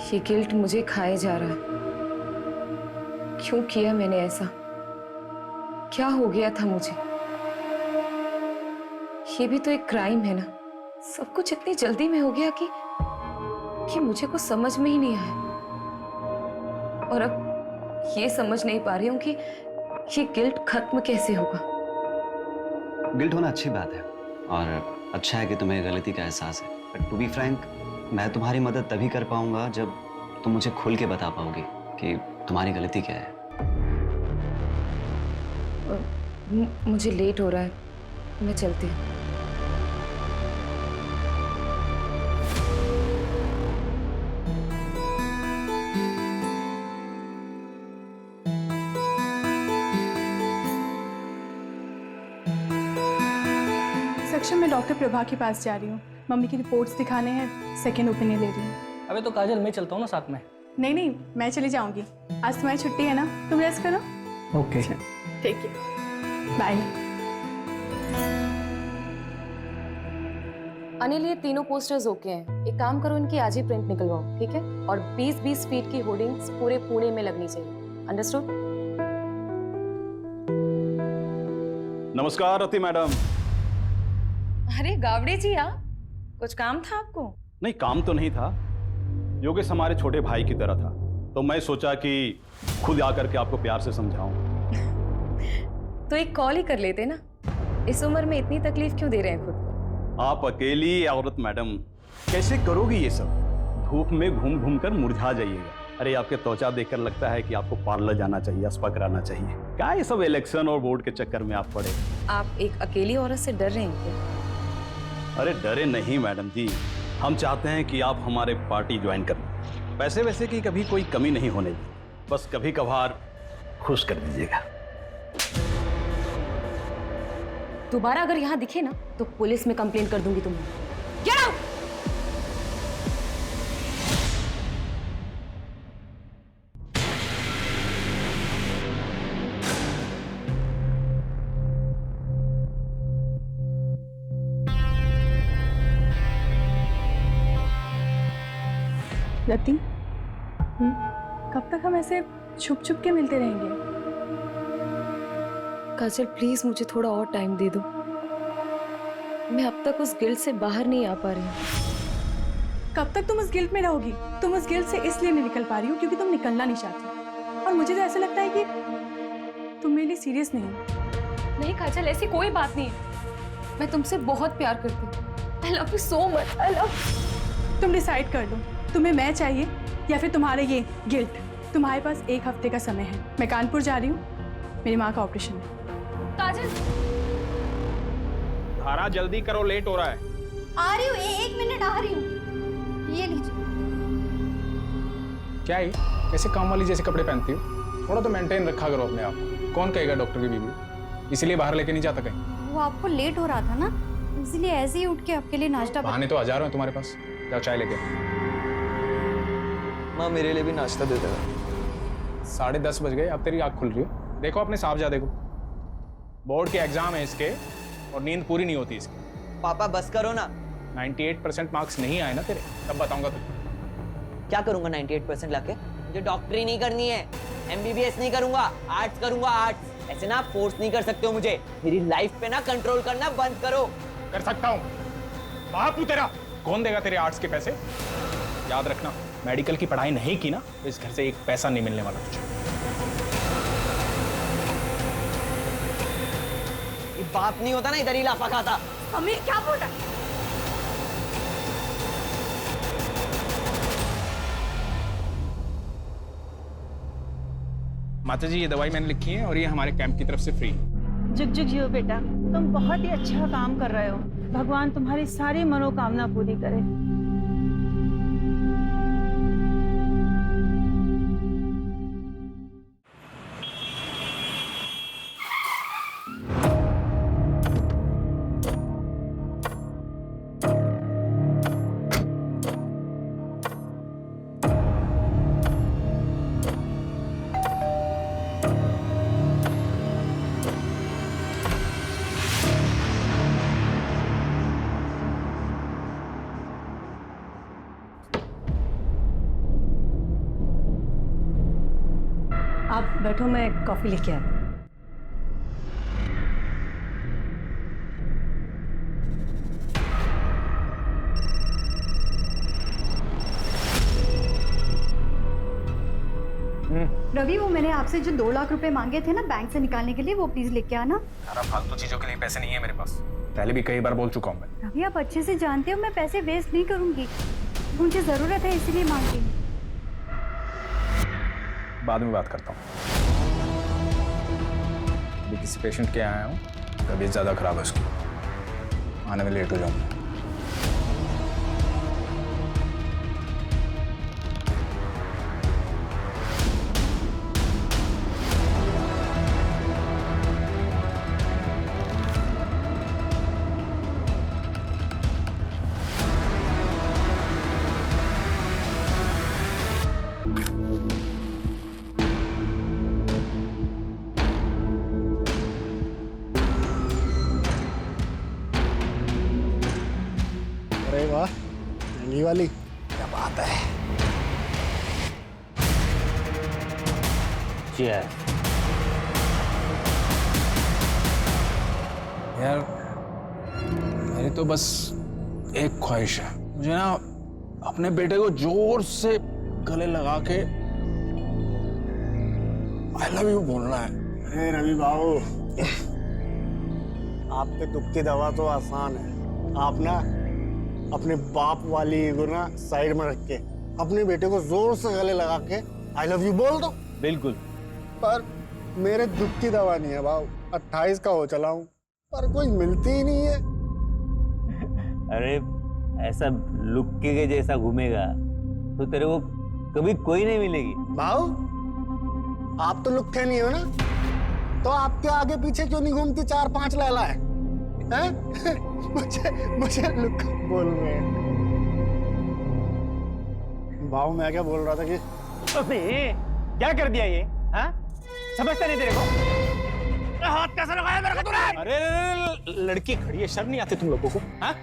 ये गिल्ट मुझे खाए जा रहा है। क्यों किया मैंने ऐसा? क्या हो गया था मुझे? ये भी तो एक क्राइम है ना। सब कुछ इतनी जल्दी में हो गया कि मुझे कुछ समझ में ही नहीं आया। और अब ये समझ नहीं पा रही हूं कि ये गिल्ट खत्म कैसे होगा। गिल्ट होना अच्छी बात है और अच्छा है कि तुम्हें गलती का एहसास है। बट टू बी फ्रैंक, मैं तुम्हारी मदद तभी कर पाऊंगा जब तुम मुझे खुल के बता पाओगे कि तुम्हारी गलती क्या है। मुझे लेट हो रहा है, मैं चलती हूँ। सेक्शन में डॉक्टर प्रभा के पास जा रही हूँ। मम्मी की रिपोर्ट्स दिखाने हैं, सेकेंड ओपिनियन ले रही हूँ। अबे तो काजल, मैं चलता हूँ ना साथ में। नहीं नहीं, मैं चली जाऊंगी। आज तुम्हारी छुट्टी है ना, तुम रेस्ट करो। ओके ठीक है, बाय। अनिल, ये तीनों पोस्टर्स ओके हैं। एक काम करो, इनकी आज ही प्रिंट निकलवाओ, ठीक है? और 20-20 फीट की होर्डिंग्स पूरे पुणे में लगनी चाहिए। अंडरस्टूड? नमस्कार रति मैडम। अरे गावड़े जी, आप कुछ काम था आपको? नहीं, काम तो नहीं था। योगेश हमारे छोटे भाई की तरह था, तो मैं सोचा कि खुद आकर के आपको प्यार से समझाऊं। तो एक कॉल ही कर लेते ना। इस उम्र में इतनी तकलीफ क्यों दे रहे हैं खुद को? आप अकेली औरत मैडम, कैसे करोगी ये सब? धूप में घूम घूम कर मुरझा जाइएगा। अरे आपके त्वचा देखकर लगता है कि आपको पार्लर जाना चाहिए, स्पा कराना चाहिए। क्या ये सब इलेक्शन और वोट के चक्कर में आप पड़े? आप एक अकेली औरत से डर रहे हैं क्या? अरे डरे नहीं मैडम जी, हम चाहते हैं कि आप हमारे पार्टी ज्वाइन कर लें। पैसे वैसे की कभी कोई कमी नहीं होने दी, बस कभी कभार खुश कर दीजिएगा। दोबारा अगर यहाँ दिखे ना तो पुलिस में कंप्लेंट कर दूंगी तुम्हें। Get out! रति, कब तक हम ऐसे छुप छुप के मिलते रहेंगे? काजल प्लीज मुझे थोड़ा और टाइम दे दो। मैं अब तक उस गिल्ट से बाहर नहीं आ पा रही हूँ। कब तक तुम उस गिल्ट में रहोगी? तुम उस गिल्ट से इसलिए नहीं निकल पा रही हो क्योंकि तुम निकलना नहीं चाहती। और मुझे तो ऐसा लगता है कि तुम मेरे लिए सीरियस नहीं हो। नहीं काजल, ऐसी कोई बात नहीं है। मैं तुमसे बहुत प्यार करती हूँ। I love you so much. I love. तुम डिसाइड कर लो, तुम्हें मैं चाहिए या फिर तुम्हारे ये गिल्ट। तुम्हारे पास 1 हफ्ते का समय है। मैं कानपुर जा रही हूँ, मेरी माँ का ऑपरेशन है। काजल, धारा जल्दी करो, लेट हो रहा है। आ रही हूँ, 1 मिनट आ रही हूँ। ये लीजिए। क्या है? कैसे काम वाली जैसे कपड़े पहनती हो? थोड़ा तो मेंटेन रखा करो अपने आप को। कौन कहेगा डॉक्टर की बीवी? इसीलिए बाहर लेके नहीं जाता कहीं। वो आपको लेट हो रहा था ना, इसलिए ऐसे ही उठ के आपके लिए नाश्ता बहाने तो हजारों हैं तुम्हारे पास। जाओ चाय लेके। माँ मेरे लिए भी नाश्ता दे देगा। 10:30 बज गए, अब तेरी आँख खुल रही हो? देखो अपने साहब जा देखो। बोर्ड के एग्जाम है इसके और नींद पूरी नहीं होती इसकी। पापा बस करो ना। 98% मार्क्स नहीं आए ना तेरे, तब बताऊंगा तुझे। क्या करूंगा 98% लाके? मुझे डॉक्टरी नहीं करनी है, MBBS नहीं करूंगा, आर्ट्स करूंगा। आर्ट्स ऐसे ना फोर्स नहीं कर सकते हो मुझे। मेरी लाइफ पे ना कंट्रोल करना बंद करो। कर सकता हूँ। बापू तेरा कौन देगा तेरे आर्ट्स के पैसे? याद रखना, मेडिकल की पढ़ाई नहीं की ना तो इस घर से 1 पैसा नहीं मिलने वाला तुझे। ये बाप नहीं होता ना इधर ही लाफा खाता। अमीर क्या बोल रहा है? माता जी, ये दवाई मैंने लिखी है और ये हमारे कैंप की तरफ से फ्री। जुग जुग जियो बेटा, तुम बहुत ही अच्छा काम कर रहे हो। भगवान तुम्हारी सारी मनोकामना पूरी करे। आप बैठो, मैं कॉफ़ी लेके आती हूँ। रवि, वो मैंने आपसे जो 2 लाख रुपए मांगे थे ना बैंक से निकालने के लिए, वो प्लीज लेके आना। सारा फालतू चीजों के लिए पैसे नहीं है मेरे पास, पहले भी कई बार बोल चुका हूँ मैं। रवि, आप अच्छे से जानते हो मैं पैसे वेस्ट नहीं करूंगी, मुझे जरूरत है इसीलिए मांगती हूँ। बाद में बात करता हूँ। अभी किसी पेशेंट के आया हूँ, तबीयत ज़्यादा खराब है उसकी, आने में लेट हो जाऊँगा। अरे वाह, महंगी वाली, क्या बात है। यार मेरी तो बस एक ख्वाहिश है, मुझे ना अपने बेटे को जोर से गले लगा के आई लव यू बोलना है। अरे रवि बाबू, आपके दुख की दवा तो आसान है। आप ना अपने बाप वाली ईगो ना साइड में रख के अपने बेटे को जोर से गले लगा के आई लव यू बोल दो। बिल्कुल। पर मेरे दुख की दवा नहीं है बाबू, 28 का हो चला हूँ पर कोई मिलती ही नहीं है। अरे ऐसा लुक्के के जैसा घूमेगा तो तेरे को कभी कोई नहीं मिलेगी। बाबू, आप तो लुक्के नहीं हो ना, तो आपके आगे पीछे क्यों नहीं घूमती 4-5 लैला है? मुझे लुक्का बोल रहे हैं। बाबू, मैं क्या बोल रहा था कि अबे क्या कर दिया ये? हाँ, समझता नहीं तेरे को? हाथ कैसे लगाया मेरे को तूने? अरे लड़की खड़ी है, शर्म नहीं आती तुम लोगों को? हाँ?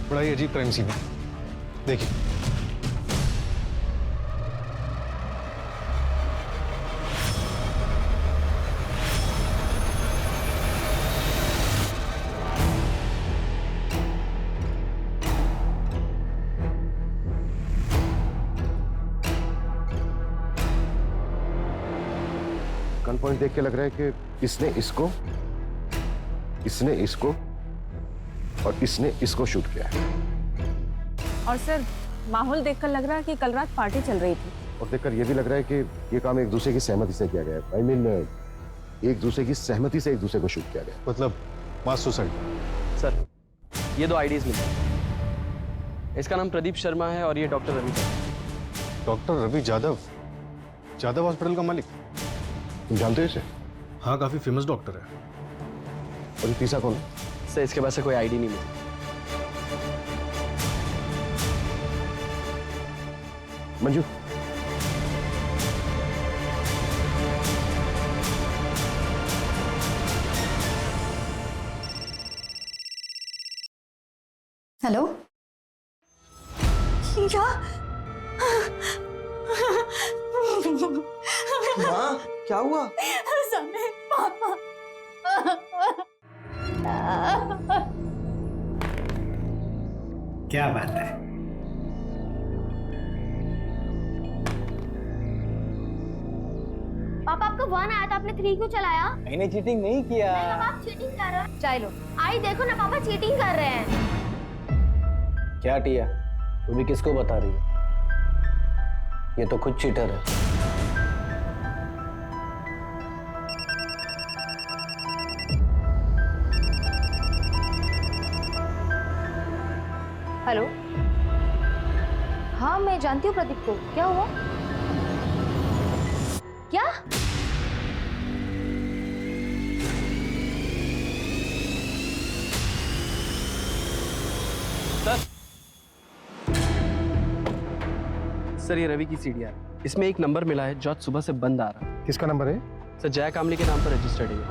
बड़ा ही अजीब क्राइम सीन है, देखिए। गन पॉइंट देख के लग रहा है कि इसने इसको और इसने इसको शूट किया है। और सर, माहौल देखकर लग रहा है कि कल रात पार्टी चल रही थी। और देखकर यह भी लग रहा है कि ये काम एक दूसरे की सहमति से किया गया है। I mean, एक दूसरे की सहमति से एक दूसरे को शूट किया गया। मतलब मास सुसाइड। सर, ये 2 आईडीज मिले। इसका नाम प्रदीप शर्मा है और ये doctor Ravi. Doctor Ravi Yadav, Yadav hospital का मालिक। तुम जानते हो इसे? हाँ, काफी फेमस डॉक्टर है। और ये तीसरा कौन है? सर, इसके पास से कोई आईडी नहीं मिली। मंजू, हेलो, क्या? माँ, क्या हुआ? समय, पापा। क्या बात है? पापा, आपका 1 आया था, आपने 3 क्यों चलाया? मैंने चीटिंग नहीं किया। आप चीटिंग कर रहे हो। चाय लो। आई देखो ना पापा, चीटिंग कर रहे हैं। क्या टिया, तू भी किसको बता रही है? ये तो खुद चीटर है। हेलो, हाँ मैं जानती हूँ प्रदीप को। क्या हुआ? क्या? सर ये रवि की सीढ़ियाँ है। इसमें एक नंबर मिला है जो आज सुबह से बंद आ रहा है। किसका नंबर है? सर जया कामली के नाम पर रजिस्टर्ड है ये।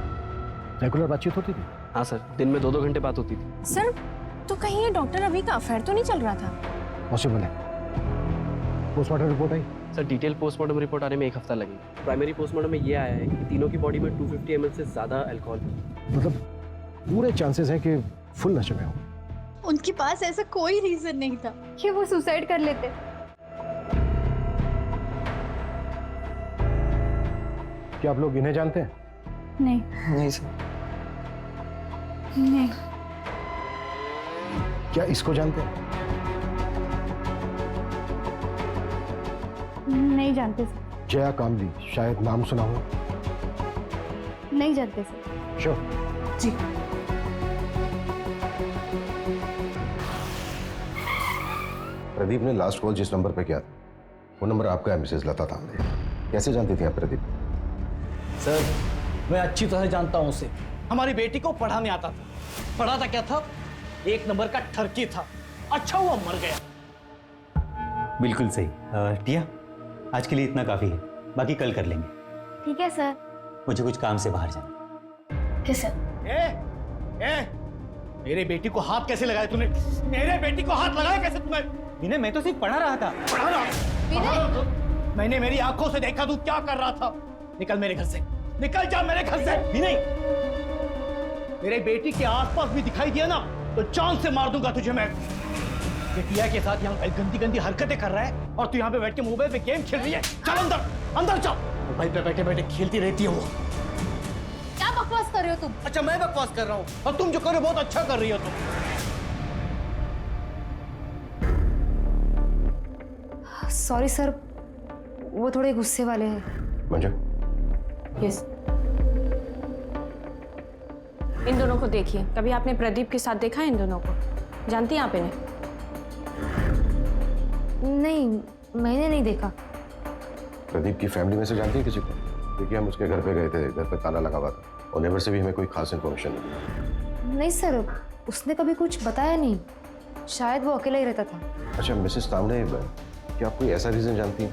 रेगुलर बातचीत होती थी? हाँ सर, दिन में 2-2 घंटे बात होती थी। सर तो कहीं ये डॉक्टर रवि का अफेयर तो नहीं चल रहा था? पॉसिबल है। पोस्टमार्टम रिपोर्ट आई? सर डिटेल पोस्टमार्टम रिपोर्ट आने में 1 हफ्ता लगेगा। प्राइमरी पोस्टमार्टम में ये आया है कि तीनों की बॉडी में 250 ml से ज़्यादा अल्कोहल। मतलब पूरे चांसेस हैं कि फुल नशे में हो। उनके पास ऐसा कोई रीजन नहीं था कि वो सुसाइड कर लेते। क्या आप लोग इन्हें जानते हैं? नहीं नहीं सर। नहीं। क्या इसको जानते हैं? नहीं जानते सर। जया कामली, शायद नाम सुना हो। नहीं जानते सर। श्योर? जी। प्रदीप ने लास्ट कॉल जिस नंबर पे किया था वो नंबर आपका है, मिसेज लता तांबे। कैसे जानती थी आप प्रदीप? सर मैं अच्छी तरह जानता हूँ उसे। हमारी बेटी को पढ़ाने आता था। पढ़ाता क्या था? 1 नंबर का ठरकी था। अच्छा हुआ मर गया। बिल्कुल सही। टिया, आज के लिए इतना काफी है, बाकी कल कर लेंगे। ठीक है सर। मुझे कुछ काम से बाहर जाना। ठीक सर। मेरे बेटी को हाथ कैसे लगाया तूने? मेरे बेटी को हाथ लगाया कैसे तूने? विनय, मैं तो सिर्फ पढ़ा रहा था। पढ़ा रहा? मैंने मेरी आंखों से देखा तू क्या कर रहा था। निकल मेरे घर से, निकल जा मेरे घर से। विनय, मेरे बेटी के आसपास भी दिखाई दिया ना तो चांद से मार दूंगा तुझे मैं। ये टिया के साथ यहाँ गंदी गंदी हरकतें कर रहा है और तू यहाँ पे बैठ के मोबाइल पे गेम खेल रही है। चल अंदर, अंदर चल। मोबाइल पे बैठे बैठे खेलती रहती है वो। क्या बकवास कर रहे हो तुम? अच्छा मैं बकवास कर रहा हूँ और तुम जो कर रहे हो बहुत अच्छा कर रही हो तुम। सॉरी सर, वो थोड़े गुस्से वाले हैं। मंजू? यस। इन दोनों को देखिए। कभी आपने प्रदीप के साथ देखा है इन दोनों को? जानती हैं आप इन्हें? नहीं, मैंने नहीं देखा। प्रदीप की फैमिली में से जानती है किसी को? क्योंकि हम उसके घर पे गए थे, घर पे ताला लगा हुआ था और नेबर से भी हमें कोई खास इन्फॉर्मेशन नहीं। नहीं सर, उसने कभी कुछ बताया नहीं। शायद वो अकेला ही रहता था। अच्छा मिसेस तांबे, क्या आप कोई ऐसा रीजन जानती हैं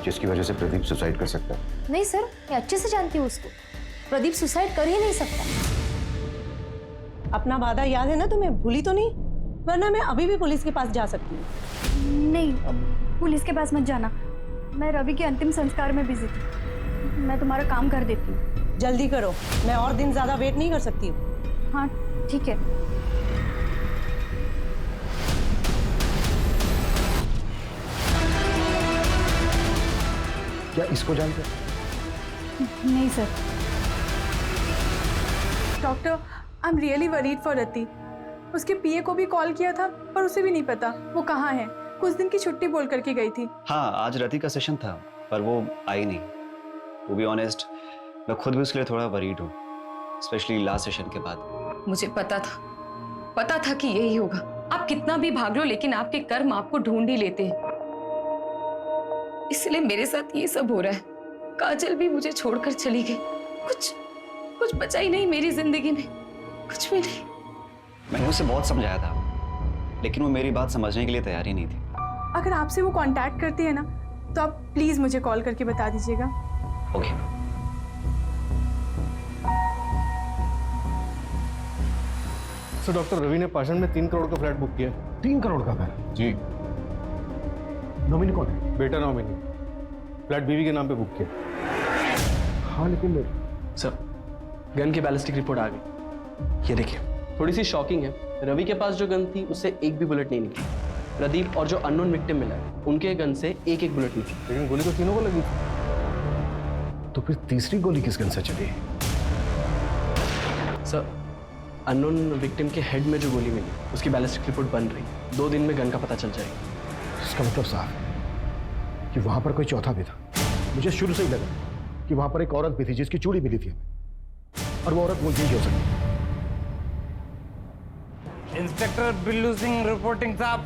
जिसकी वजह से प्रदीप सुसाइड कर सकता है? नहीं सर, मैं अच्छे से जानती हूँ उसको। प्रदीप सुसाइड कर ही नहीं सकता। अपना वादा याद है ना तुम्हें? भूली तो नहीं? वरना मैं अभी भी पुलिस के पास जा सकती हूँ। नहीं, पुलिस के पास मत जाना। मैं रवि के अंतिम संस्कार में बिजी थी। मैं तुम्हारा काम कर देती हूँ। जल्दी करो, मैं और दिन ज्यादा वेट नहीं कर सकती हूँ। हाँ ठीक है। क्या इसको जानते हैं? नहीं sir. Doctor, I am really worried for Rati. उसके पीए को भी कॉल किया था पर उसे भी नहीं पता वो कहाँ है। कुछ दिन की छुट्टी बोल करके गई थी। हाँ, आज रति का सेशन था पर वो आई नहीं। टू बी ऑनेस्ट, मैं खुद भी उसके लिए थोड़ा वरीड हूँ, स्पेशली लास्ट सेशन के बाद। मुझे पता था कि यही होगा। आप कितना भी भाग लो लेकिन आपके कर्म आपको ढूंढ ही लेते हैं। इसलिए मेरे साथ ये सब हो रहा है। काजल भी मुझे छोड़कर चली गई। कुछ बचा ही नहीं मेरी जिंदगी में, कुछ भी नहीं। मैंने उसे बहुत समझाया था लेकिन वो मेरी बात समझने के लिए तैयार ही नहीं थी। अगर आपसे वो कांटेक्ट करती है ना तो आप प्लीज मुझे कॉल करके बता दीजिएगा। ओके। सर डॉक्टर रवि ने पाषाण में 3 करोड़ का फ्लैट बुक किया। 3 करोड़ का घर? जी। नॉमिनी कौन है? बेटा नॉमिनी। फ्लैट बीवी के नाम पे बुक किया। हाँ लेकिन सर गन की बैलिस्टिक रिपोर्ट आ गई। ये देखिए, थोड़ी सी शॉकिंग है। रवि के पास जो गन थी उससे एक भी बुलेट नहीं निकली। प्रदीप और जो अननोन विक्टिम मिला है उनके गन से एक बुलेट निकली। लेकिन गोली तो तीनों को लगी। तो फिर तीसरी गोली किस गन से चली? सर अननोन विक्टिम के हेड में जो गोली मिली उसकी बैलिस्टिक रिपोर्ट बन रही है। 2 दिन में गन का पता चल जाएगा। इसका मतलब साफ है कि वहां पर कोई चौथा भी था। मुझे शुरू से ही लगा कि वहां पर एक औरत भी थी जिसकी चूड़ी मिली थी हमें, और वो औरत मुझे ही हो सकती। इंस्पेक्टर बिल्लू सिंह रिपोर्टिंग साहब।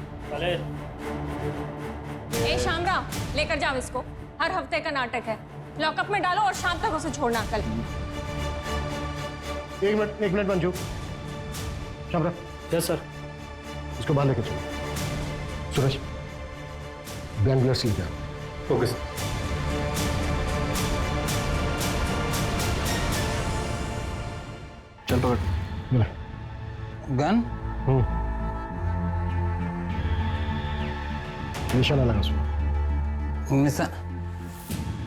ए शामराव, लेकर जाओ इसको। हर हफ्ते का नाटक है। लॉकअप में डालो और शाम तक उसे छोड़ना। कल 1 minute Manju. Shamrao. Yes sir. इसको बाहर लेकर चलो। सूरज, बैंगलोर से लेकर। Okay sir. चल पकड़। मिला। गन? निशाना लगा उसमें।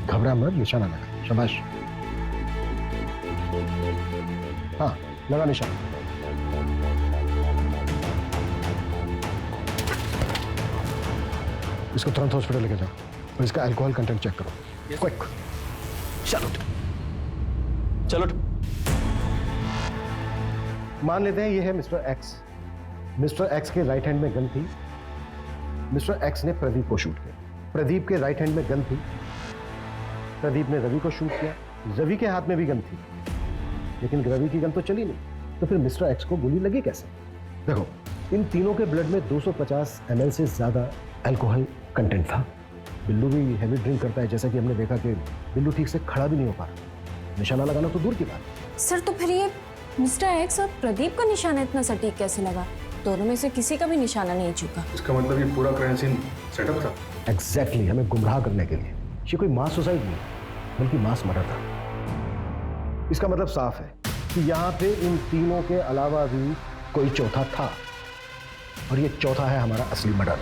घबरा मत, निशाना लगा। शाबाश। हाँ, लगा निशाना। इसको तुरंत हॉस्पिटल लेके जाओ और इसका अल्कोहल कंटेंट चेक करो। क्विक। चलो चलो। मान लेते हैं ये है मिस्टर एक्स। मिस्टर एक्स के राइट हैंड में गन थी। मिस्टर एक्स ने प्रदीप को शूट किया। प्रदीप के राइट हैंड में गन थी। प्रदीप ने रवि को शूट किया। रवि के हाथ में भी गन थी, लेकिन रवि की गन तो चली नहीं, तो फिर मिस्टर एक्स को गोली लगी कैसे? देखो, इन तीनों के ब्लड में 250 ml से ज्यादा अल्कोहल कंटेंट था। बिल्लू भी हैवी ड्रिंक करता है, जैसा कि हमने देखा कि बिल्लू ठीक से खड़ा भी नहीं हो पा रहा। निशाना लगाना तो दूर की बात। सर तो फिर ये मिस्टर एक्स और प्रदीप का निशाना इतना सटीक कैसे लगा? दोनों में से किसी का भी निशाना नहीं चुका। इसका मतलब ये पूरा क्राइम सीन सेटअप था। एग्जैक्टली, हमें गुमराह करने के लिए। ये कोई मास सुसाइड नहीं, बल्कि मास मर्डर था। इसका मतलब साफ है कि यहाँ पे इन तीनों के अलावा भी कोई चौथा था, और ये चौथा है हमारा असली मर्डर।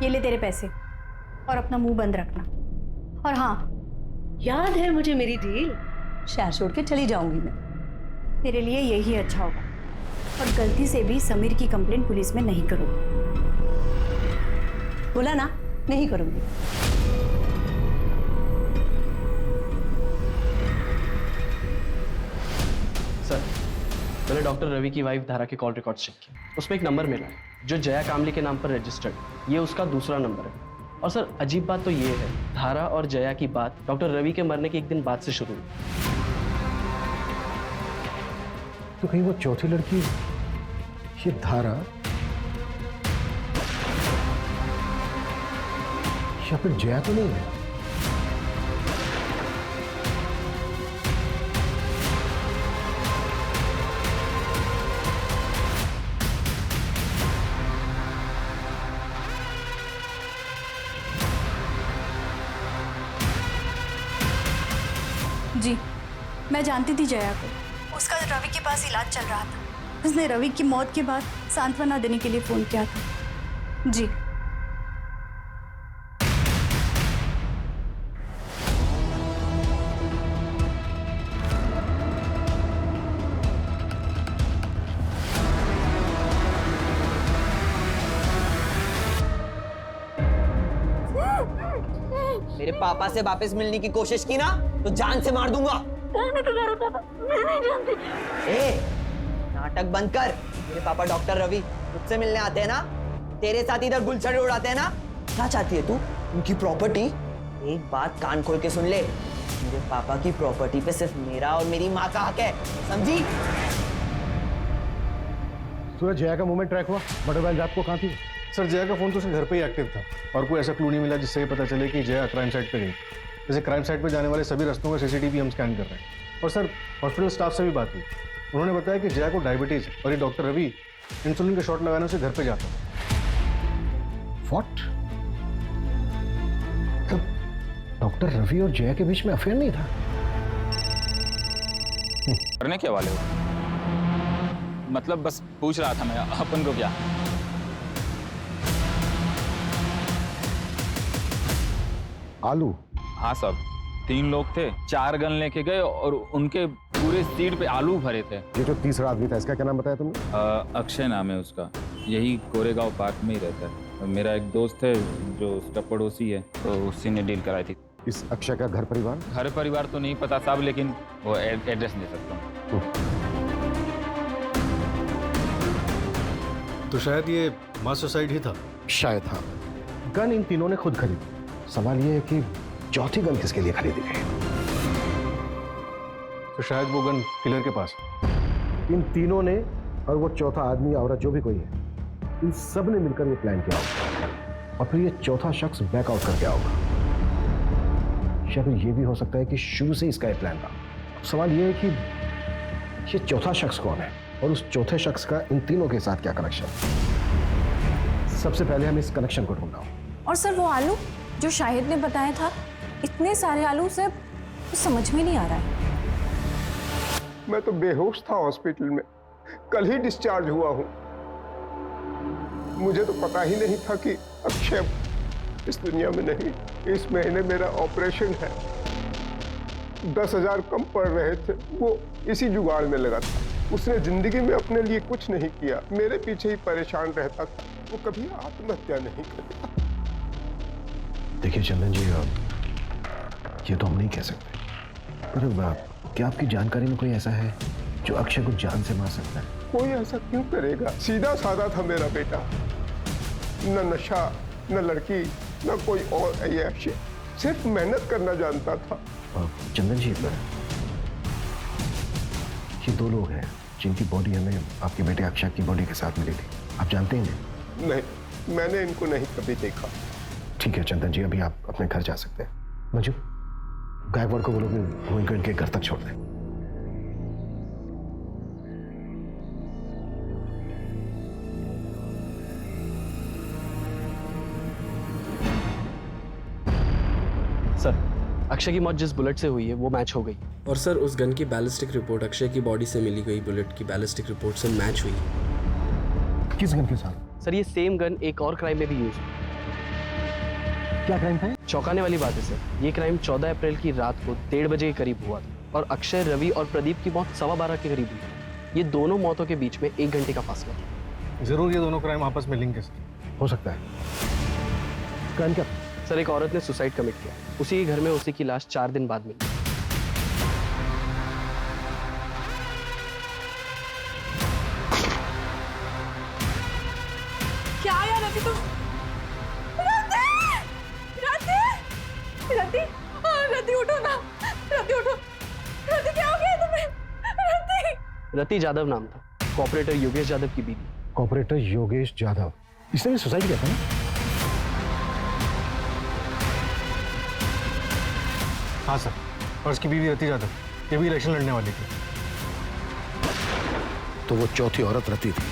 ये ले तेरे पैसे, और अपना मुंह बंद रखना। और हाँ, याद है मुझे मेरी डील? शहर छोड़ के चली जाऊंगी मैं। तेरे लिए यही अच्छा होगा, और गलती से भी समीर की कंप्लेंट पुलिस में नहीं करूंगी। बोला ना, नहीं करूंगी। सर, पहले डॉक्टर रवि की वाइफ धारा के कॉल रिकॉर्ड्स चेक किए। उसमें एक नंबर मिला है जो जया कामली के नाम पर रजिस्टर्ड। ये उसका दूसरा नंबर है। और सर, अजीब बात तो ये है, धारा और जया की बात डॉक्टर रवि के मरने के एक दिन बाद से शुरू हुई। तो कहीं वो चौथी लड़की ये धारा या फिर जया तो नहीं है? जी, मैं जानती थी जया को। उसका रवि के पास इलाज चल रहा था। उसने रवि की मौत के बाद सांत्वना देने के लिए फोन किया था। जी। मेरे पापा से वापस मिलने की कोशिश की ना तो जान से मार दूंगा। कौन है तुम्हारे पापा? मैं नहीं जानती। ए, नाटक बंद कर। मेरे पापा डॉक्टर रवि मुझसे मिलने आते हैं ना, तेरे साथ इधर गुलछड़े उड़ाते हैं ना। क्या चाहती है तू? उनकी प्रॉपर्टी? एक बात कान खोल के सुन ले, मेरे पापा की प्रॉपर्टी पे सिर्फ मेरा और मेरी माँ का हक है, समझी? सूरज, जया का मूवमेंट ट्रैक हुआ? मर्डर वाली रात को कहाँ थी? सर, जया का फोन तो उसके घर पे ही एक्टिव था, और कोई ऐसा क्लू नहीं मिला जिससे ये पता चले कि जया क्राइम साइट पे गई। जैसे क्राइम साइट पे जाने वाले सभी रास्तों का सीसीटीवी हम स्कैन कर रहे हैं। और सर, हॉस्पिटल स्टाफ से भी बात हुई। उन्होंने बताया कि जया को डायबिटीज है, और ये डॉक्टर रवि इंसुलिन का शॉट लगाने से घर पे जाता है। व्हाट? डॉक्टर रवि और जया के बीच में अफेयर नहीं था? करने के वाले हो? मतलब बस पूछ रहा था मैं, अपन को क्या? आलू? हाँ साहब, 3 लोग थे, 4 गन लेके गए और उनके पूरे सीट पे आलू भरे थे। ये जो तीसरा आदमी था, इसका क्या नाम बताया तुमने? अक्षय नाम है उसका, यही कोरेगांव पार्क में ही रहता है। मेरा एक दोस्त है जो उसका पड़ोसी है, तो उसी ने डील कराई थी। इस अक्षय का घर परिवार? घर परिवार तो नहीं पता साहब, लेकिन वो एड्रेस दे सकता हूँ। तो शायद ये मास सुसाइड ही था। शायद हाँ। गन इन तीनों ने खुद खरीदी। सवाल ये है कि चौथी गन किसके लिए खरीदी गई? तो शायद वो गन किलर के पास। इन तीनों ने और वो चौथा आदमी औरत जो भी कोई है, इन सब ने मिलकर ये प्लान किया होगा, और फिर ये चौथा शख्स बैकआउट करके आओगा। या फिर ये भी हो सकता है कि शुरू से इसका ये प्लान था। सवाल ये है कि ये चौथा शख्स कौन है, और उस चौथे शख्स का इन तीनों के साथ क्या कनेक्शन? सबसे पहले हम इस कनेक्शन को ढूंढना हो। और सर वो आलू जो शाहिद ने बताया था, इतने सारे आलू से तो समझ में नहीं आ रहा है। मैं तो बेहोश था हॉस्पिटल में, कल ही डिस्चार्ज हुआ हूं। मुझे तो पता ही नहीं था कि अक्षय इस दुनिया में नहीं। इस महीने मेरा ऑपरेशन है। 10,000 कम पड़ रहे थे, वो इसी जुगाड़ में लगा था। उसने जिंदगी में अपने लिए कुछ नहीं किया, मेरे पीछे ही परेशान रहता था। वो कभी आत्महत्या नहीं करेगा। देखिए चंदन जी, ये तो हम नहीं कह सकते, पर क्या आपकी जानकारी में कोई ऐसा है जो अक्षय को जान से मार सकता है? कोई ऐसा क्यों करेगा? सीधा साधा था मेरा बेटा, न नशा, न लड़की, न कोई और ऐश, सिर्फ मेहनत करना जानता था। चंदन जी, ये 2 लोग हैं जिनकी बॉडी हमें आपके बेटे अक्षय की बॉडी के साथ मिली थी। आप जानते हैं इन्हें? नहीं, मैंने इनको नहीं कभी देखा। ठीक है चंदन जी, अभी आप अपने घर जा सकते हैं। मंजू, गायकवाड़ को बोलो कि वो इनको इनके घर तक छोड़ दें। सर, अक्षय की मौत जिस बुलेट से हुई है वो मैच हो गई। और सर, उस गन की बैलिस्टिक रिपोर्ट अक्षय की बॉडी से मिली गई बुलेट की बैलिस्टिक रिपोर्ट से मैच हुई। किस गन के साथ? सर, ये सेम गन एक और क्राइम में भी यूज हुई। क्या क्राइम था? चौंकाने वाली बात है सर, ये क्राइम 14 अप्रैल की रात को 1:30 बजे के करीब हुआ था और अक्षय, रवि और प्रदीप की मौत 12:15 के करीब हुई। ये दोनों मौतों के बीच में 1 घंटे का फासला था। जरूर ये दोनों क्राइम आपस में लिंक है सर। हो सकता है। क्राइम क्या? सर, एक औरत ने सुसाइड कमिट किया, उसी के घर में उसी की लाश 4 दिन बाद मिली। क्या यार रति, तुम रति उठो ना, रति उठो। रति, क्या हो गया तुम्हें? रति। रति जादव नाम था, कॉपरेटर योगेश यादव की बीवी। कॉपरेटर योगेश यादव, इसने भी सुसाइड किया था ना? हाँ सर, और उसकी बीवी रति यादव, ये भी इलेक्शन लड़ने वाली थी। तो वो चौथी औरत रति थी।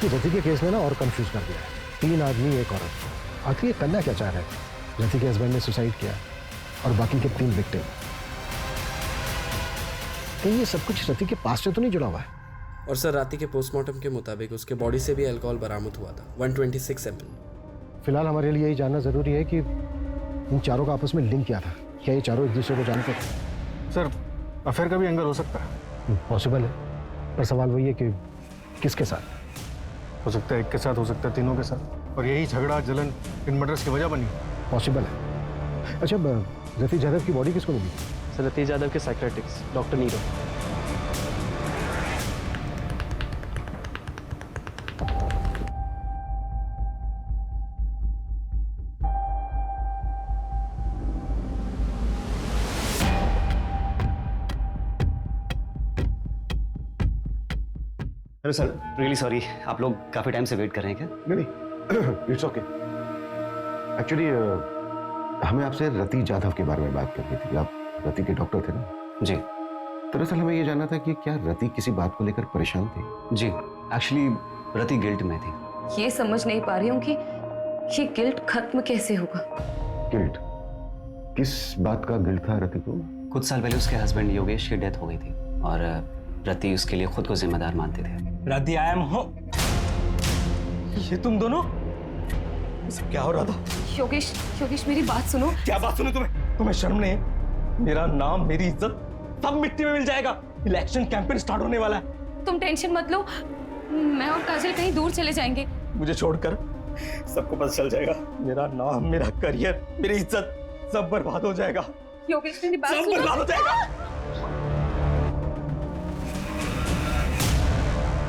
रति के केस ने ना और कंफ्यूज कर दिया है। 3 आदमी, 1 औरत। आखिर ये करना क्या चाह रहे थे? रति के हस्बैंड ने सुसाइड किया और बाकी के 3 विक्टिम। कहीं ये सब कुछ रति के पास से तो नहीं जुड़ा हुआ है? और सर, राति के पोस्टमार्टम के मुताबिक उसके बॉडी से भी अल्कोहल बरामद हुआ था, 126 ml। फिलहाल हमारे लिए यही जानना जरूरी है कि इन चारों का आपस में लिंक क्या था। क्या ये चारों एक दूसरे को जानते थे? सर, अफेयर का भी एंगल हो सकता है। पॉसिबल है, पर सवाल वही है कि किसके साथ? हो सकता है एक के साथ, हो सकता है तीनों के साथ, और यही झगड़ा जलन इन मर्डर्स की वजह बनी। पॉसिबल है। अच्छा, रति यादव की बॉडी किसको मिली? सर, रति यादव के psychiatrist doctor Nirav. Hello sir, really sorry, आप लोग काफी टाइम से वेट कर रहे हैं क्या? नहीं, इट्स ओके। एक्चुअली हमें आपसे रति यादव के बारे में बात करनी थी। आप रति के डॉक्टर थे ना? जी। दरअसल हमें ये जानना था कि क्या रति किसी बात को लेकर परेशान थी? जी, एक्चुअली रति गिल्ट में थी। ये समझ नहीं पा रही हूँ कि ये गिल्ट खत्म कैसे होगा। गिल्ट? किस बात का गिल्ट था रति को? कुछ साल पहले उसके हस्बैंड योगेश की डेथ हो गई थी और रति उसके लिए खुद को जिम्मेदार मानते थे। रति, आई एम हो। ये तुम दोनों? सब क्या हो रहा था? योगेश मेरी बात सुनो। क्या बात सुनो? तुम्हें शर्म नहीं है? मेरा नाम, मेरी इज्जत सब मिट्टी में मिल जाएगा। इलेक्शन कैंपेन स्टार्ट होने वाला है। तुम टेंशन मत लो, मैं और काजल कहीं दूर चले जाएंगे। मुझे छोड़कर सबको पता चल जाएगा। मेरा नाम, मेरा करियर, मेरी इज्जत सब बर्बाद हो जाएगा। योगेश मेरी बात सब सुनो। बर्बाद हो जाएगा।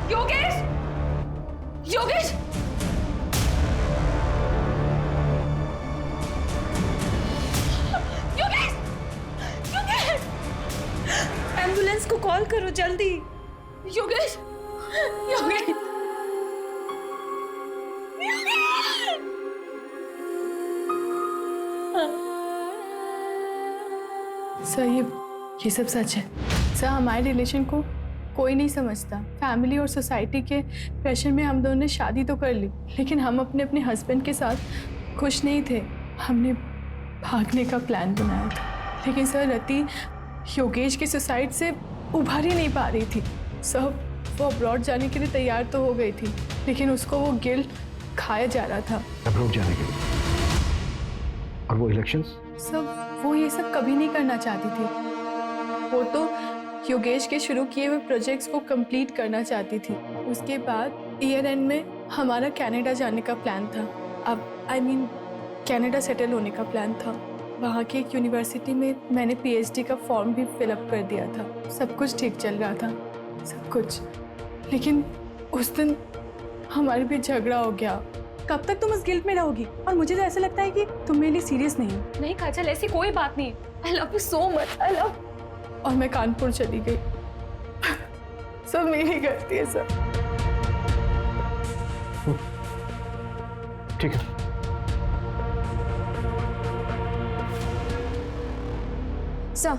योगेश! योगेश! योगेश! योगेश! एम्बुलेंस को कॉल करो जल्दी। योगेश! योगेश! सर, ये सब सच है। सर, हमारे रिलेशन को कोई नहीं समझता। फैमिली और सोसाइटी के प्रेशर में हम दोनों ने शादी तो कर ली, लेकिन हम अपने अपने हस्बैंड के साथ खुश नहीं थे। हमने भागने का प्लान बनाया था, लेकिन सर रति योगेश की सुसाइड से उभर ही नहीं पा रही थी। सर वो अब्रॉड जाने के लिए तैयार तो हो गई थी, लेकिन उसको वो गिल्ट खाया जा रहा था। अब्रॉड जाने के लिए? और वो इलेक्शंस? सब वो ये सब कभी नहीं करना चाहती थी। वो तो योगेश के शुरू किए हुए प्रोजेक्ट्स को कंप्लीट करना चाहती थी। उसके बाद ईयर एंड में हमारा कनाडा जाने का प्लान था। अब कनाडा सेटल होने का प्लान था। वहाँ की एक यूनिवर्सिटी में मैंने पीएचडी का फॉर्म भी फिलअप कर दिया था। सब कुछ ठीक चल रहा था, सब कुछ। लेकिन उस दिन हमारे बीच झगड़ा हो गया। कब तक तुम उस गिल्ट में रहोगी? और मुझे तो ऐसा लगता है कि तुम मेरे लिए सीरियस नहीं हो। नहीं काजल, ऐसी कोई बात नहीं। I love you so much, I love. और मैं कानपुर चली गई। सब मेरी गलती है सर। ठीक है। सर,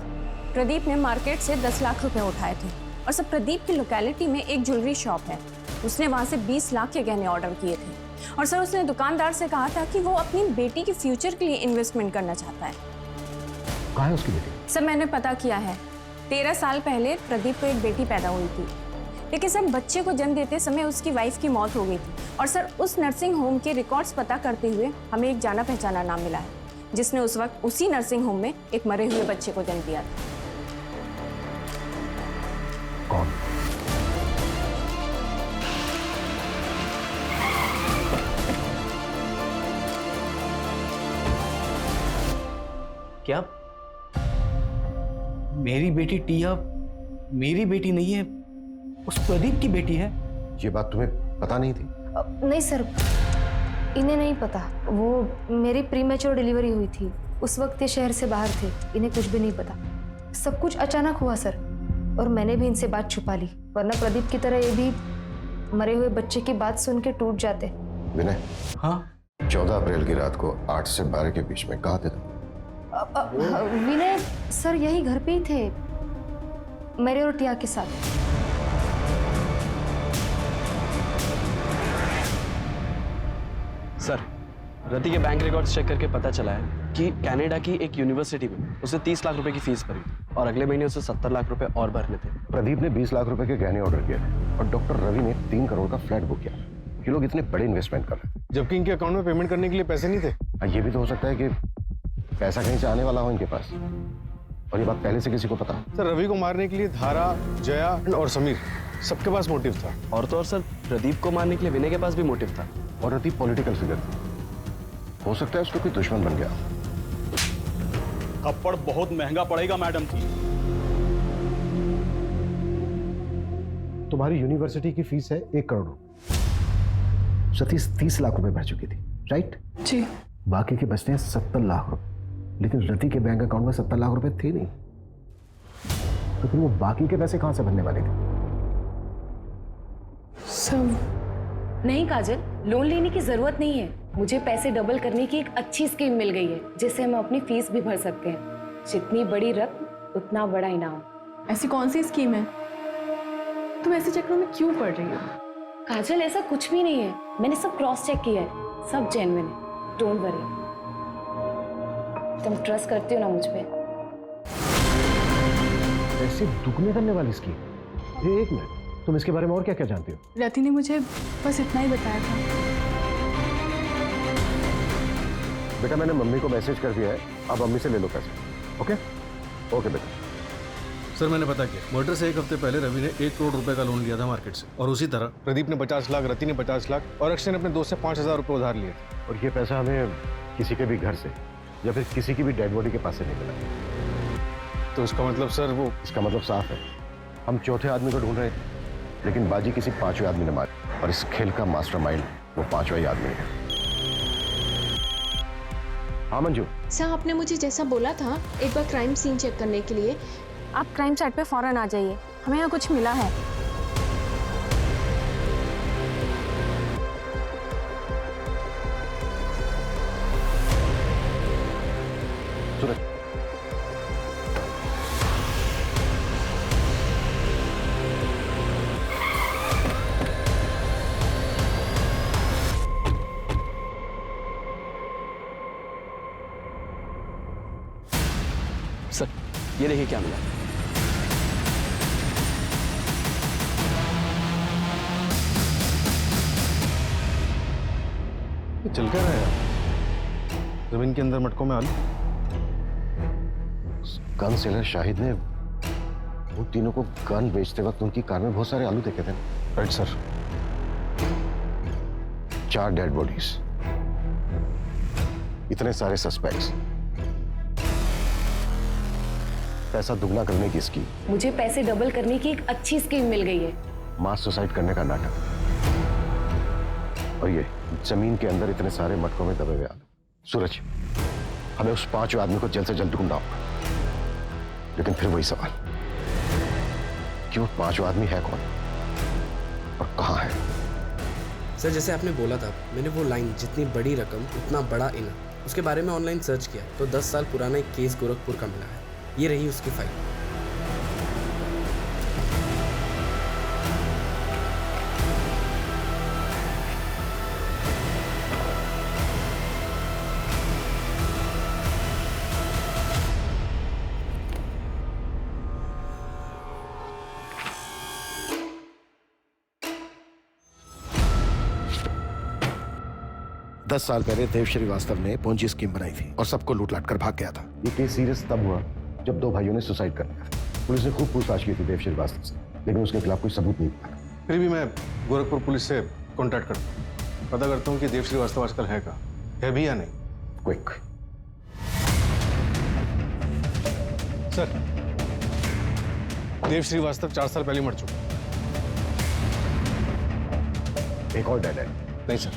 प्रदीप ने मार्केट से 10 लाख रुपए उठाए थे और सर प्रदीप की लोकेलिटी में एक ज्वेलरी शॉप है, उसने वहां से 20 लाख के गहने ऑर्डर किए थे और सर उसने दुकानदार से कहा था कि वो अपनी बेटी के फ्यूचर के लिए इन्वेस्टमेंट करना चाहता है। कहाँ है उसकी बेटी? सर मैंने पता किया है, 13 साल पहले प्रदीप को एक बेटी पैदा हुई थी, लेकिन सर बच्चे को जन्म देते समय उसकी वाइफ की मौत हो गई थी और सर उस नर्सिंग होम के रिकॉर्ड्स पता करते हुए हमें एक जाना पहचाना नाम मिला है जिसने उस वक्त उसी नर्सिंग होम में एक मरे हुए बच्चे को जन्म दिया था। कौन? क्या मेरी बेटी टिया मेरी बेटी नहीं है, उस प्रदीप की बेटी है? ये बात तुम्हें पता नहीं थी? नहीं सर, इन्हें नहीं पता। वो मेरी प्रीमेच्योर डिलीवरी हुई थी, उस वक्त ये शहर से बाहर थे, इन्हें कुछ भी नहीं पता। सब कुछ अचानक हुआ सर, और मैंने भी इनसे बात छुपा ली, वरना प्रदीप की तरह ये भी मरे हुए बच्चे की बात सुन के टूट जाते। विनय, हाँ? 14 अप्रैल की रात को 8 से 12 के बीच में कहाँ थे तुम? विनय सर यही घर पे ही थे, मेरे और टिया के साथ। सर, रति के बैंक रिकॉर्ड्स चेक करके पता चला है कि कनाडा की एक यूनिवर्सिटी में उसे 30 लाख रुपए की फीस भरी और अगले महीने उसे 70 लाख रुपए और भरने थे। प्रदीप ने 20 लाख रुपए के गहने ऑर्डर किए थे और डॉक्टर रवि ने 3 करोड़ का फ्लैट बुक किया। ये लोग इतने बड़े इन्वेस्टमेंट कर रहे थे, जबकि इनके अकाउंट में पेमेंट करने के लिए पैसे नहीं थे। ये भी तो हो सकता है कि पैसा कहीं से आने वाला हो इनके पास, और ये बात पहले से किसी को पता? सर, रवि को मारने के लिए धारा, जया और समीर सबके पास मोटिव था। और तो और सर, प्रदीप को मारने के लिए विनय के पास भी मोटिव था। और रति पॉलिटिकल फिगर थी, हो सकता है उसको कोई दुश्मन बन गया। थप्पड़ बहुत महंगा पड़ेगा मैडम जी। तुम्हारी यूनिवर्सिटी की फीस है 1 करोड़ रुपए। सतीश 30 लाख रुपए भर चुकी थी, राइट? जी। बाकी के बचते हैं 70 लाख रुपए, लेकिन रति के बैंक अकाउंट में 70 लाख रुपए थे नहीं, तो फिर वो बाकी के पैसे कहां से भरने वाले थे? सब नहीं काजल, लोन लेने की जरूरत नहीं है। मुझे पैसे डबल करने की एक अच्छी स्कीम मिल गई है, जिससे हम अपनी फीस भी भर सकते हैं। जितनी बड़ी रकम उतना बड़ा इनाम। ऐसी कौन सी स्कीम है? तुम ऐसे चक्रों में क्यों पड़ रही हो? काजल ऐसा कुछ भी नहीं है, मैंने सब क्रॉस चेक किया है, सब जेन्युइन है, डोंट वरी। तुम ट्रस्ट करती हो ना मुझ पे? ऐसे दुगने करने वाली स्कीम? एक मिनट, तुम इसके बारे में और क्या क्या जानती हो? रति ने मुझे बस इतना ही बताया था। बेटा, मैंने मम्मी को मैसेज कर दिया है, आप मम्मी से ले लो पैसे। ओके ओके बेटा। सर, मैंने पता किया, मर्डर से 1 हफ्ते पहले रवि ने 1 करोड़ रुपए का लोन लिया था मार्केट से, और उसी तरह प्रदीप ने 50 लाख, रति ने 50 लाख और अक्षय ने अपने दोस्त से 5,000 रुपए उधार लिए थे। और ये पैसा हमें किसी के भी घर से या फिर किसी की भी डेड बॉडी के पास से नहीं मिला। तो इसका मतलब सर, वो इसका मतलब साफ है, हम चौथे आदमी को ढूंढ रहे थे, लेकिन बाजी किसी 5वें आदमी ने मारी, और इस खेल का मास्टरमाइंड वो 5वां ही आदमी है। हाँ मंजू। सर, आपने मुझे जैसा बोला था एक बार क्राइम सीन चेक करने के लिए, आप क्राइम साइट पे फौरन आ जाइए, हमें यहाँ कुछ मिला है। सूरज, ये देखिए क्या मिला। ये चल क्या रहा है यार? जमीन के अंदर मटकों में आलू। गन सेलर शाहिद ने उन तीनों को गन बेचते वक्त उनकी कार में बहुत सारे आलू देखे थे। Right sir. 4 डेड बॉडीज, इतने सारे सस्पेक्ट्स, पैसा दुगना करने की स्कीम। मुझे पैसे डबल करने की एक अच्छी स्कीम मिल गई है। मास सुसाइड करने का नाटक। और ये जमीन के अंदर इतने सारे मटकों में दबे हुए आलू। सूरज, हमें उस 5 आदमी को जल्द से जल्द ढूंढना होगा। लेकिन फिर वही सवाल कि वो 5 आदमी है कौन और कहां है? सर जैसे आपने बोला था, मैंने वो लाइन जितनी बड़ी रकम उतना बड़ा इनाम, उसके बारे में ऑनलाइन सर्च किया तो 10 साल पुराना एक केस गोरखपुर का मिला है। ये रही उसकी फाइल। दस साल पहले देव श्रीवास्तव ने पोंजी स्कीम बनाई थी और सबको लूट-लाट कर भाग गया था। ये केस सीरियस तब हुआ जब 2 भाइयों ने सुसाइड कर लिया। पुलिस ने खूब पूछताछ की थी देव श्रीवास्तव से, लेकिन उसके खिलाफ कोई सबूत नहीं मिला। फिर भी मैं गोरखपुर पुलिस से कांटेक्ट करता हूँ, पता करता हूँ कि देव श्रीवास्तव आजकल है कहाँ, है भी या नहीं। क्विक। सर, देव श्रीवास्तव 4 साल पहले मर चुका। एक और डेड है? नहीं सर,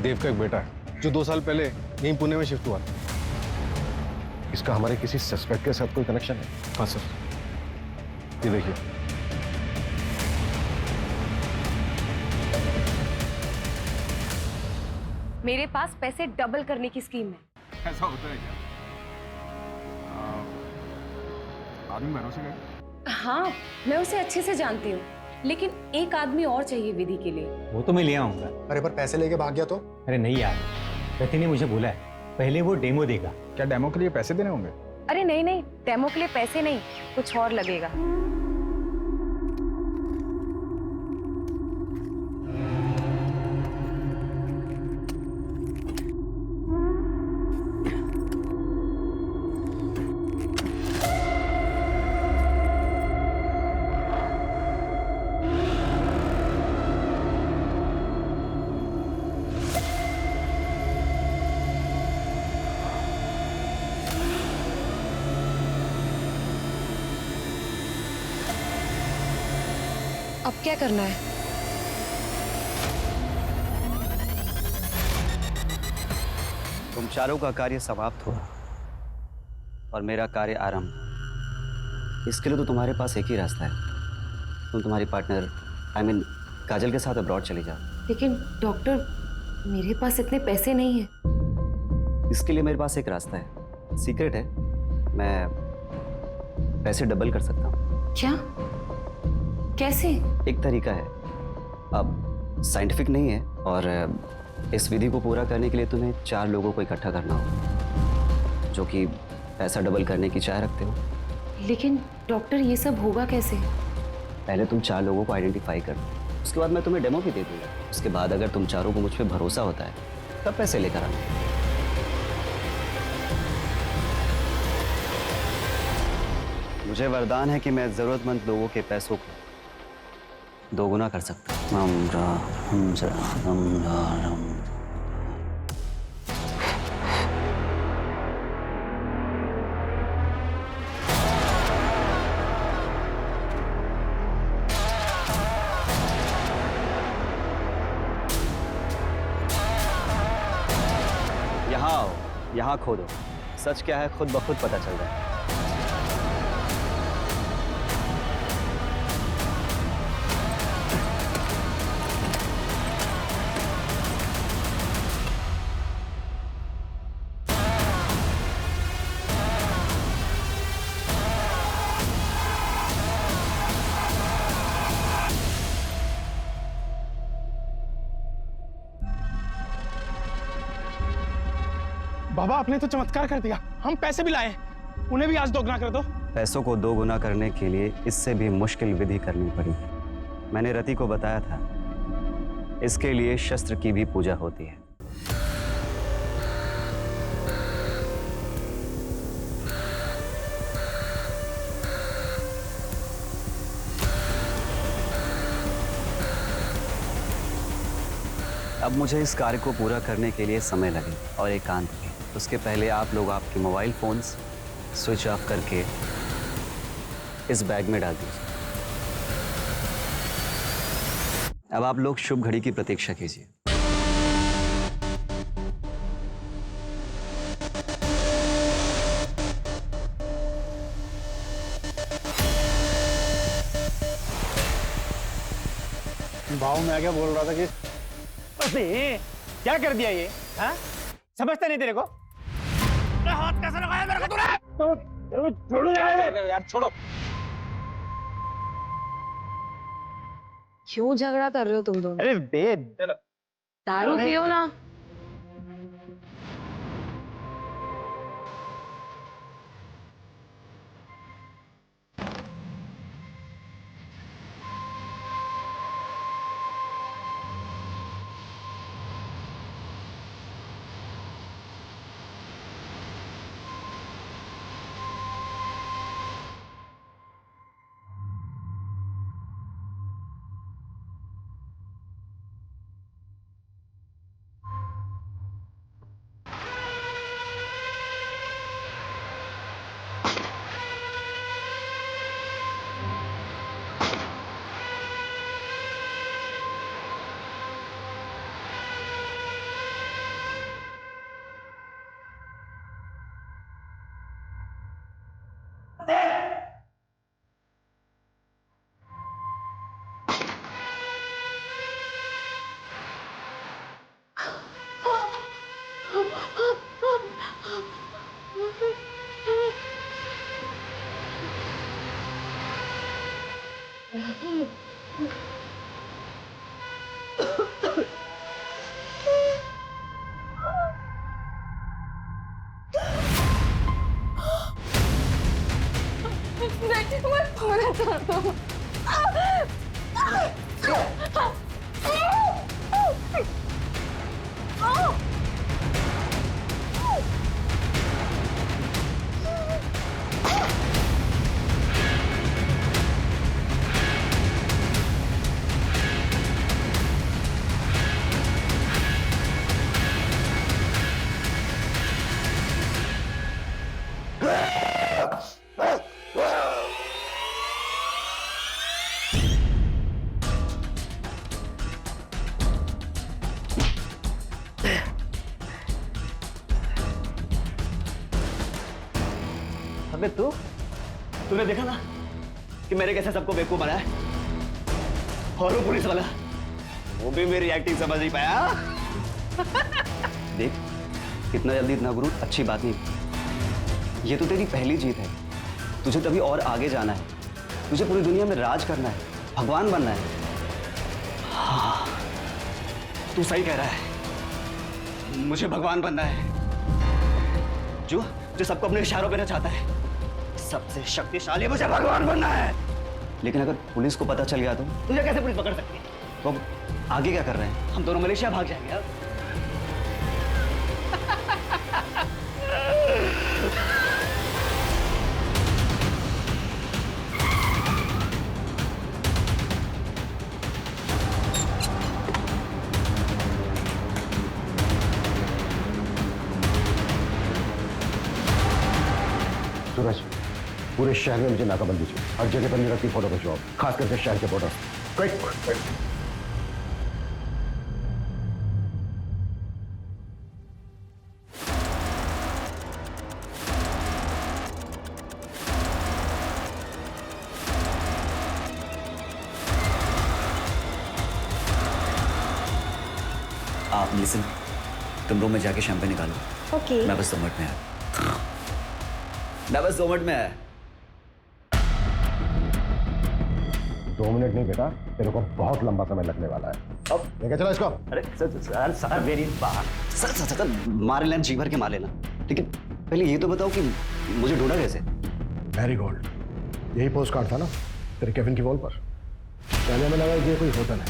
देव का एक बेटा है जो 2 साल पहले यहीं पुणे में शिफ्ट हुआ था। इसका हमारे किसी सस्पेक्ट के साथ कोई कनेक्शन है? हाँ सर, ये देखिए। मेरे पास पैसे डबल करने की स्कीम है। ऐसा होता है क्या? आदमी भरोसे गए? हाँ, मैं उसे अच्छे से जानती हूँ, लेकिन एक आदमी और चाहिए विधि के लिए। वो तो मैं ले आऊंगा। अरे पर पैसे लेके भाग गया तो? अरे नहीं यार, रति ने मुझे बोला है पहले वो डेमो देगा। क्या डेमो के लिए पैसे देने होंगे? अरे नहीं नहीं, डेमो के लिए पैसे नहीं, कुछ और लगेगा। अब क्या करना है? तुम चारों का कार्य समाप्त हुआ और मेरा कार्य आरंभ। इसके लिए तो तुम्हारे पास एक ही रास्ता है, तुम तुम्हारी पार्टनर काजल के साथ अब्रॉड चली जाओ। लेकिन डॉक्टर, मेरे पास इतने पैसे नहीं हैं। इसके लिए मेरे पास एक रास्ता है, सीक्रेट है। मैं पैसे डबल कर सकता हूँ। क्या? कैसे? एक तरीका है, अब साइंटिफिक नहीं है, और इस विधि को पूरा करने के लिए तुम्हें 4 लोगों को इकट्ठा करना होगा जो कि पैसा डबल करने की चाह रखते हो। लेकिन डॉक्टर, ये सब होगा कैसे? पहले तुम 4 लोगों को आइडेंटिफाई कर लो, उसके बाद मैं तुम्हें डेमो भी दे दूंगा। उसके बाद अगर तुम चारों को मुझ पर भरोसा होता है तब पैसे लेकर आना। मुझे वरदान है कि मैं जरूरतमंद लोगों के पैसों को 2 गुना कर सकता हूँ। यहाँ आओ, यहाँ खोदो, सच क्या है खुद ब खुद पता चल रहा है। बाबा, आपने तो चमत्कार कर दिया। हम पैसे भी लाए, उन्हें भी आज दोगुना कर दो। पैसों को दोगुना करने के लिए इससे भी मुश्किल विधि करनी पड़ी। मैंने रति को बताया था, इसके लिए शस्त्र की भी पूजा होती है। अब मुझे इस कार्य को पूरा करने के लिए समय लगे और एकांत भी। उसके पहले आप लोग आपके मोबाइल फोन्स स्विच ऑफ करके इस बैग में डाल दीजिए। अब आप लोग शुभ घड़ी की प्रतीक्षा कीजिए। भाव मैं क्या बोल रहा था कि अरे क्या कर दिया ये? हाँ? समझता नहीं तेरे को? हाथ कैसे लगाया मेरे को तूने? छोड़ो यार, छोड़ो। क्यों झगड़ा कर रहे हो तुम दोनों? अरे दे दारू पियो ना। अबे तूने देखा ना कि मेरे कैसे सबको बेवकूफ बनाया है? और वो पुलिस वाला, वो भी मेरी एक्टिंग समझ नहीं पाया। देख, इतना जल्दी इतना गुरूर अच्छी बात नहीं। ये तो तेरी पहली जीत है। तुझे तभी और आगे जाना है। तुझे पूरी दुनिया में राज करना है, भगवान बनना है। हाँ, तू सही कह रहा है। मुझे भगवान बनना है, जो सबको अपने इशारों पे नचाता है। सबसे शक्तिशाली मुझे भगवान बनना है। लेकिन अगर पुलिस को पता चल गया तो तुझे कैसे पुलिस पकड़ सकती है? तो आगे क्या कर रहे हैं? हम दोनों मलेशिया भाग जाएंगे अब। सूरज, पूरे शहर में मुझे नाकाबंदी चाहिए। हर जगह पर मेरा की फोटो खिंचवाओ, खास करके शहर के बॉर्डर। क्विक। आप लिसन, तुम रूम में जाके शैंपेन निकालो। ओके। मैं बस 2 मिनट में आया। मैं बस 2 मिनट में आया। 2 मिनट नहीं बेटा, तेरे को बहुत लंबा समय लगने वाला है। अब लेके चलो इसको। अरे सर मेरी बात। सर मार लेना, जी भर के मार लेना। लेकिन पहले ये तो बताओ कि मुझे ढूंढा कैसे? मैरी गोल्ड, यही पोस्ट कार्ड था ना तेरे केविन की वॉल पर? पहले हमें लगा कि ये कोई होटल है।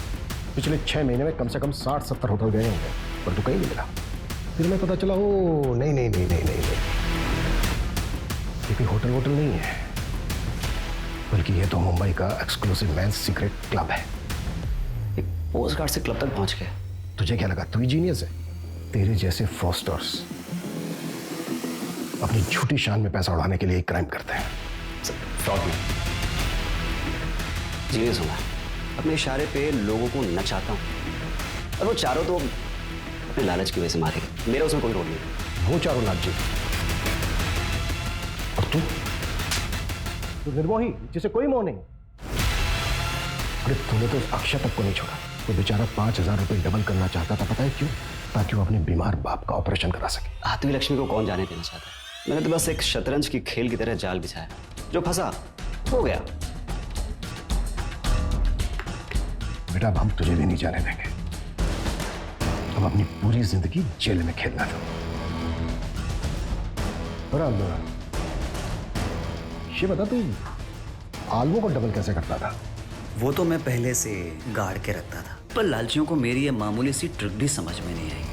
पिछले 6 महीने में कम से कम 60-70 होटल गए होंगे, पर तू कहीं नहीं मिला। फिर हमें पता चला ओ नहीं, ये कोई होटल नहीं है, बल्कि ये तो मुंबई का एक्सक्लूसिव मेंस सीक्रेट क्लब है। एक पोस्ट कार्ड से क्लब तक पहुंच गया। तुझे क्या लगा तू ही जीनियस है? तेरे जैसे फ्रॉस्टर्स अपनी झूठी शान में पैसा उड़ाने के लिए एक क्राइम करते हैं। फ्रॉड में जीनियस हूं मैं। अपने इशारे पे लोगों को नचाता हूं, और वो चारों तो अपने लालच की वजह से मारे गए। मेरा उसमें कोई रोल नहीं। वो चारों लालची, और तू निर्मोही जिसे कोई मोह नहीं। अरे तूने तो उस अक्षय तक को नहीं छोड़ा। वो बेचारा 5000 रुपए डबल करना चाहता था, पता है क्यों? ताकि वो अपने बीमार बाप का ऑपरेशन करा सके। आत्मी लक्ष्मी को कौन जाने देना चाहता है? मैंने तो बस एक शतरंज की खेल की तरह जाल बिछाया, जो फंसा हो गया। बेटा अब हम तुझे भी नहीं जाने देंगे। अब अपनी पूरी जिंदगी जेल में खेलना था। ये बता तू आलवों को डबल कैसे करता था? वो तो मैं पहले से गाड़ के रखता था, पर लालचियों को मेरी ये मामूली सी ट्रिक भी समझ में नहीं आई।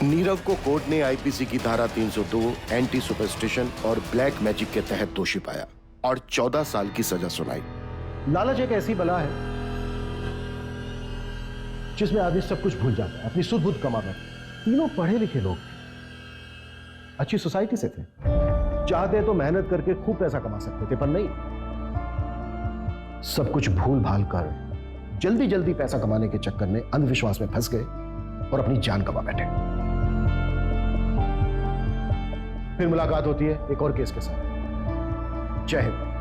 नीरव को कोर्ट ने आईपीसी की धारा 302 एंटी सुपरस्टिशन और ब्लैक मैजिक के तहत दोषी पाया और 14 साल की सजा सुनाई। लालच एक ऐसी बला है जिसमें आदमी सब कुछ भूल जाता है, अपनी सुध बुध कमा बैठता है। तीनों पढ़े लिखे लोग थे, अच्छी सोसाइटी से थे, चाहते तो मेहनत करके खूब पैसा कमा सकते थे, पर नहीं, सब कुछ भूल भाल कर जल्दी जल्दी पैसा कमाने के चक्कर में अंधविश्वास में फंस गए और अपनी जान गंवा बैठे। फिर मुलाकात होती है एक और केस के साथ। जय हिंद।